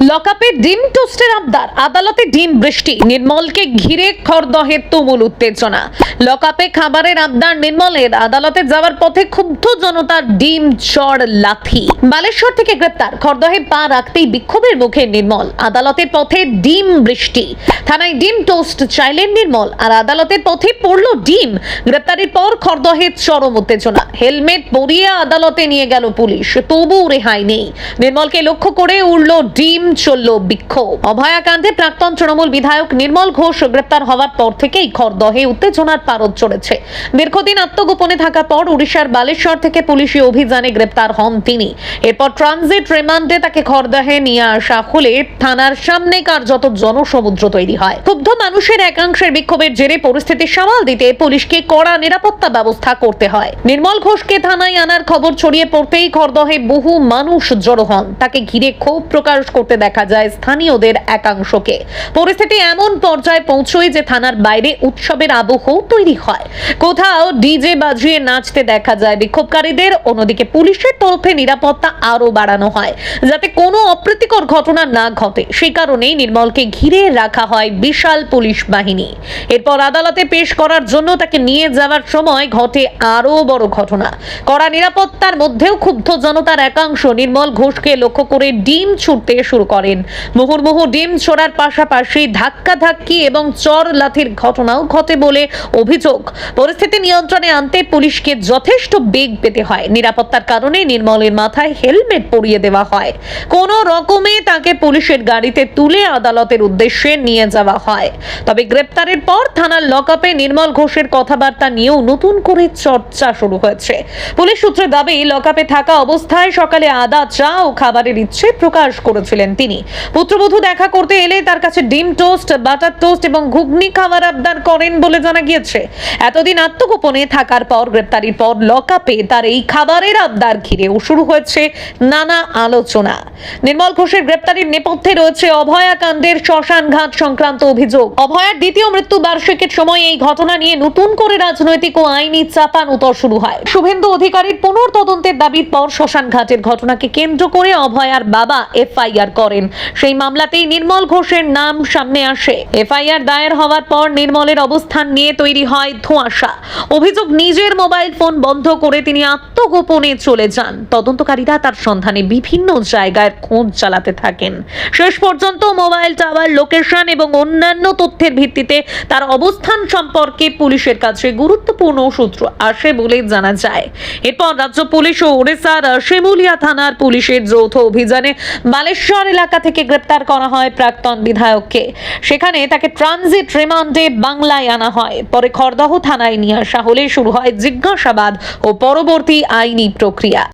লকআপে ডিম টোস্টের আবদার, আদালতে ডিম বৃষ্টি, নির্মলকে ঘিরে খরদহে তুমুল উত্তেজনা। লকআপে খাবারের আবদার নির্মলের, আদালতে যাওয়ার পথে ক্ষুব্ধ জনতার ডিম চড় লাথি। বালেশ্বর থেকে গ্রেপ্তার, খরদহে পা রাখতেই বিক্ষোভের মুখে নির্মল। আদালতের পথে ডিম বৃষ্টি, থানায় ডিম টোস্ট চাইলেন নির্মল, আর আদালতের পথে পড়লো ডিম। গ্রেপ্তারের পর খরদহে চরম উত্তেজনা। হেলমেট পরিয়ে আদালতে নিয়ে গেল পুলিশ, তবু রেহাই নেই। নির্মলকে লক্ষ্য করে উড়ল ডিম, চলল বিক্ষোভ। অভয়াকাণ্ডে প্রাক্তন তৃণমূল বিধায়ক নির্মল ঘোষ গ্রেপ্তার হওয়ার পর থেকেই খরদহে উত্তেজনার পারদ চড়েছে। দীর্ঘদিন আত্মগোপনে থাকার পর উড়িষ্যার বালেশ্বর থেকে পুলিশি অভিযানে গ্রেপ্তার হন তিনি। এরপর ট্রানজিট রিমান্ডে তাকে খরদহে নিয়ে আসা হলে থানার সামনে কার্যত জনসমুদ্র তৈরি হয়। ক্ষুব্ধ মানুষের একাংশের বিক্ষোভের জেরে পরিস্থিতি সামাল দিতে পুলিশকে কড়া নিরাপত্তা ব্যবস্থা করতে হয়। নির্মল ঘোষকে থানায় আনার খবর ছড়িয়ে পড়তেই খরদহে বহু মানুষ জড়ো হন। তাকে ঘিরে ক্ষোভ প্রকাশ করতে দেখা যায় স্থানীয়দের একাংশকে। পরিস্থিতি এমন পর্যায়ে পৌঁছয় যে থানার বাইরে উৎসবের আবহ তৈরি হয়। কোথাও ডিজে বাজিয়ে নাচতে দেখা যায় বিক্ষোভকারীদের। অন্যদিকে পুলিশের তরফে নিরাপত্তা আরো বাড়ানো হয় যাতে কোনো অপ্রীতিকর ঘটনা না ঘটে। সেই কারণেই নির্মলকে ঘিরে রাখা হয় বিশাল পুলিশ বাহিনী। এরপর আদালতে পেশ করার জন্য তাকে নিয়ে যাওয়ার সময় ঘটে আরো বড় ঘটনা। কড়া নিরাপত্তার মধ্যেও ক্ষুব্ধ জনতার একাংশ নির্মল ঘোষকে লক্ষ্য করে ডিম ছুটতে শুরু করেন। মুহুর্মুহু ডিম ছোড়ার পাশাপাশি ধাক্কাধাক্কি এবং চর লাথির ঘটনাও ঘটে বলে অভিযোগ। পরিস্থিতি নিয়ন্ত্রণে আনতে পুলিশকে যথেষ্ট বেগ পেতে হয়। নিরাপত্তার কারণে নির্মলের মাথায় হেলমেট পরিয়ে দেওয়া হয়। কোনো রকমে তাকে পুলিশের গাড়িতে তুলে আদালতের উদ্দেশ্যে নিয়ে যাওয়া হয়। তবে গ্রেপ্তারের পর থানার লকআপে নির্মল ঘোষের কথাবার্তা নিয়েও নতুন করে চর্চা শুরু হয়েছে। পুলিশ সূত্রে দাবি, লকআপে থাকা অবস্থায় সকালে আদা চা ও খাবারের ইচ্ছে প্রকাশ করেছিলেন তিনি। পুত্রবধূ দেখা করতে এলে তার কাছে ডিম টোস্ট, বাটার টোস্ট এবং ঘুগনি খাবার আবদার করেন বলে জানা গিয়েছে। এতদিন আত্মগোপনে থাকার পর গ্রেপ্তারির পর লকআপে তার এই খাবারের আবদার ঘিরেও শুরু হয়েছে নানা আলোচনা। নির্মল ঘোষের গ্রেপ্তারির নেপথ্যে রয়েছে অভয়াকাণ্ডের শ্মশান ঘাট সংক্রান্ত অভিযোগ। অভয়ার দ্বিতীয় মৃত্যু বার্ষিকীর সময় এই ঘটনা নিয়ে নতুন করে রাজনৈতিক ও আইনি চাপানুতর শুরু হয়। শুভেন্দু অধিকারীর পুনর্তদন্তের দাবির পর শ্মশান ঘাটের ঘটনাকে কেন্দ্র করে অভয়ার বাবা এফআইআর করেন। সেই মামলাতেই নির্মল ঘোষের নাম সামনে আসে। এফআইআর দায়ের হওয়ার পর নির্মলের অবস্থান নিয়ে তৈরি হয় ধোঁয়াশা। অভিযোগ, নিজের মোবাইল ফোন বন্ধ করে তিনি আত্মগোপনে চলে যান। তদন্তকারীরা তার সন্ধানে বিভিন্ন জায়গায় খোঁজ চালাতে থাকেন। শেষ পর্যন্ত মোবাইল টাওয়ার লোকেশন এবং অন্যান্য তথ্যের ভিত্তিতে তার অবস্থান সম্পর্কে পুলিশের কাছে গুরুত্বপূর্ণ সূত্র আসে বলে জানা যায়। এরপর রাজ্য পুলিশ ও ওড়িশার শিমুলিয়া থানার পুলিশের যৌথ অভিযানে বালেশ্বর এলাকা থেকে গ্রেপ্তার করা হয় প্রাক্তন বিধায়ককে। সেখানে তাকে ট্রানজিট রিমান্ডে বাংলায় আনা হয়। পরে খড়দহ থানায় নিয়ে আসা হলে শুরু হয় জিজ্ঞাসাবাদ ও পরবর্তী আইনি প্রক্রিয়া।